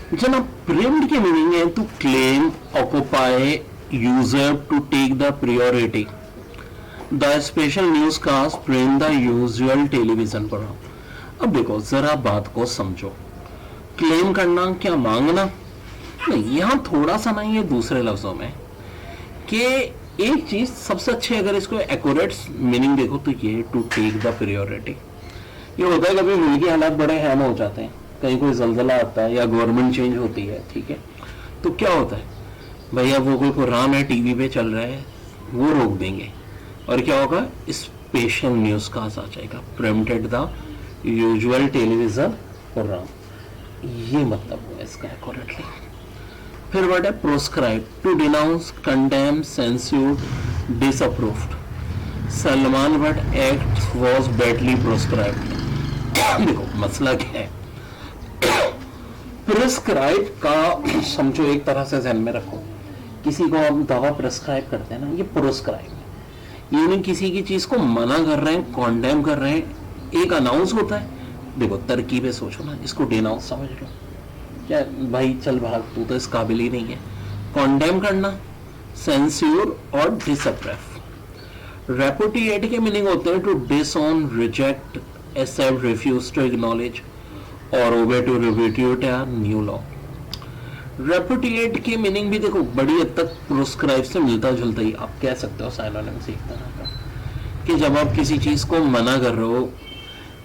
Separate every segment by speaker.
Speaker 1: जनाब, प्रिम्ड की मीनिंग है to claim, occupy, usurp to take the priority, the special newscast preempt the usual television programme. अब देखो जरा बात को समझो, क्लेम करना क्या मांगना नहीं, यहां थोड़ा सा ना ये दूसरे लफ्जों में कि एक चीज सबसे अच्छी, अगर इसको एक्यूरेट मीनिंग देखो तो ये टू टेक द प्रियोरिटी। ये होता है कभी मुल्की हालात बड़े हैम हो जाते हैं, कहीं कोई जल्जला आता है या गवर्नमेंट चेंज होती है, ठीक है, तो क्या होता है भैया, वो कोई प्रोग्राम है टीवी पे चल रहा है वो रोक देंगे और क्या होगा, स्पेशल न्यूज कास्ट आ जाएगा, preempted the usual television programme. ये मतलब हुआ इसका एक्यूरेटली। फिर वर्ड है proscribe, to denounce, condemn, censure, disapproved. Salman Bhatt act was badly proscribed. देखो मसला क्या है, प्रिस्क्राइब का समझो एक तरह से ध्यान में रखो, किसी को हम दवा प्रिस्क्राइब करते हैं ना, ये प्रोस्क्राइब है, यानी किसी की चीज को मना कर रहे हैं, कॉन्डेम कर रहे हैं। एक अनाउंस होता है, देखो तरकीबें सोचो ना, इसको डिनाउंस समझ लो, क्या भाई चल भाग, तू तो इस काबिल ही नहीं है। कॉन्डेम करना, सेंस्योर और डिसअप्रूव। रेपुटिएट के मीनिंग होते हैं to disown, reject, accept, refuse, to acknowledge और ओबे, टू रिब्यूटेट या न्यू लॉ। रेपुटिएट की मीनिंग भी देखो बड़ी हद तक प्रोस्क्राइब से मिलता जुलता ही आप कह सकते हो, साइनोनिम से एक तरह का, कि जब आप किसी चीज को मना कर रहे हो।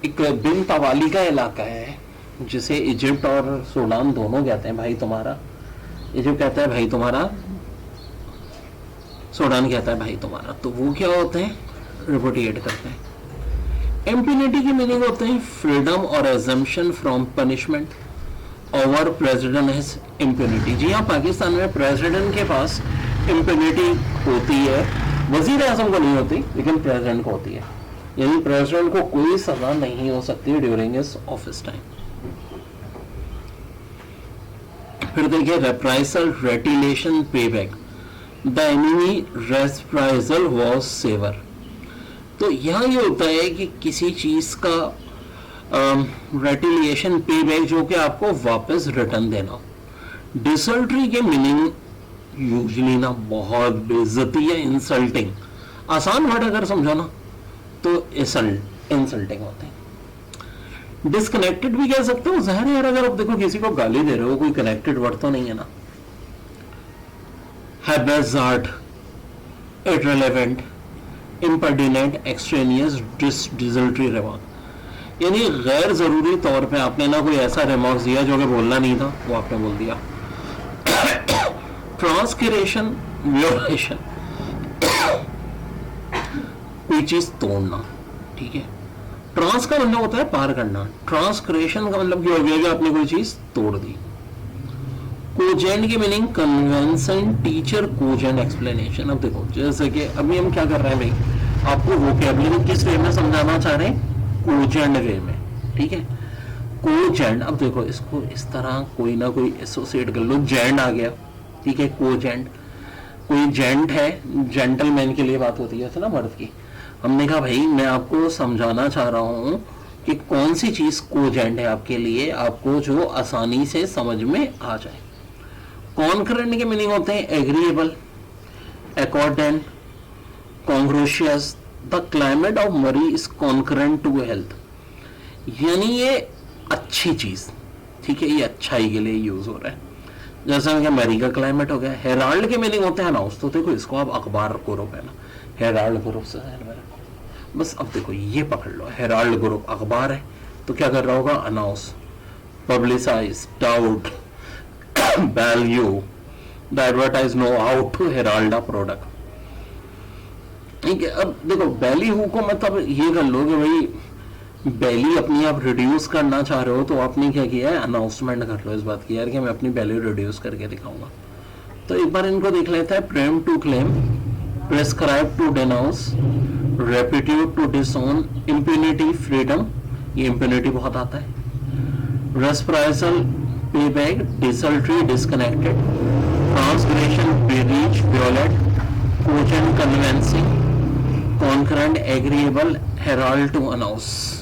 Speaker 1: एक बिन तवाली का इलाका है जिसे इजिप्ट और सूडान दोनों कहते हैं भाई तुम्हारा, इजिप्ट कहता है भाई तुम्हारा, सूडान कहता है भाई तुम्हारा, तो वो क्या होते हैं, रेपुटिएट करते हैं। इम्प्यूनिटी की मीनिंग होते हैं फ्रीडम और exemption from punishment over president has impunity. जी हाँ, पाकिस्तान में प्रेसिडेंट के पास इम्प्यूनिटी होती है, वजीर आजम को नहीं होती लेकिन प्रेसिडेंट को होती है, यानी प्रेसिडेंट को कोई सजा नहीं हो सकती ड्यूरिंग हिज ऑफिस टाइम। फिर देखिए reprisal, retaliation, payback. The enemy reprisal was severe. तो यहाँ ये होता है कि किसी चीज का रेटिलिएशन, पेबैक, जो कि आपको वापस रिटर्न देना। डिसल्ट्री के मीनिंग यूजली ना बहुत बेइज्जती या इंसल्टिंग, आसान वर्ड अगर समझो ना तो इंसल्टिंग होते हैं। डिस्कनेक्टेड भी कह सकते हो, ज़ाहिर है यार, अगर आप देखो किसी को गाली दे रहे हो, कोई कनेक्टेड वर्ड तो नहीं है ना। Haphazard, irrelevant, impertinent, extraneous, desultory remark, यानी गैर जरूरी तौर पे आपने ना कोई ऐसा रिमार्क दिया जो कि बोलना नहीं था, वो आपने बोल दिया। ट्रांसक्रेशन, वियोलेशन, कोई चीज तोड़ना, ठीक है। ट्रांस का मतलब होता है पार करना, ट्रांसक्रेशन का मतलब क्या हो गया कि आपने कोई चीज तोड़ दी। कोजेंट की meaning convention, teacher, cogent, explanation. अब देखो जैसे कि अभी हम क्या कर रहे हैं भाई, आपको वोकैबुलरी किस वे में समझाना चाह रहे हैं, कोजेंट वे में, ठीक है। कोजेंट, अब देखो इसको इस तरह कोई ना कोई एसोसिएट कर लो, जेंट आ गया, ठीक है, कोजेंट। कोई जेंट है, जेंटलमैन के लिए बात होती है ना मर्द की, हमने कहा भाई मैं आपको समझाना चाह रहा हूं कि कौन सी चीज कोजेंट है आपके लिए, आपको जो आसानी से समझ में आ जाए। कॉन्करेंट के मीनिंग होते हैं एग्रीएबल, अकॉर्डेंट, कॉन्ग्रोशियस। द क्लाइमेट ऑफ मरी इज कॉन्करेंट टू हेल्थ, यानी ये अच्छी चीज, ठीक है, ये अच्छाई के लिए यूज हो रहा है। जैसा कि मरी का क्लाइमेट हो गया। हेराल्ड के मीनिंग होते हैं अनाउंस, तो देखो इसको आप अखबार ग्रुप है ना, हेराल्ड ग्रुप से बस। अब देखो ये पकड़ लो, हेराल्ड ग्रुप अखबार है तो क्या कर रहा होगा, announce, publicize, tout, value, the advertise, no out to herald a product, ठीक है। अब देखो बैली हु को मतलब ये कर लो कि भाई बैली अपनी आप रिड्यूस करना चाह रहे हो, तो आपने क्या किया है, अनाउंसमेंट कर लो इस बात की यार कि मैं अपनी बैली रिड्यूस करके दिखाऊंगा। तो एक बार इनको देख लेते हैं। प्रेम to claim, prescribe to denounce, repudiate to disown, impunity, freedom, ये इम्प्यूनिटी बहुत आता है। Reprisal, payback, desultory, disconnected, transgression, breach, violate, cogent, convincing, concurrent, agreeable, herald, to announce.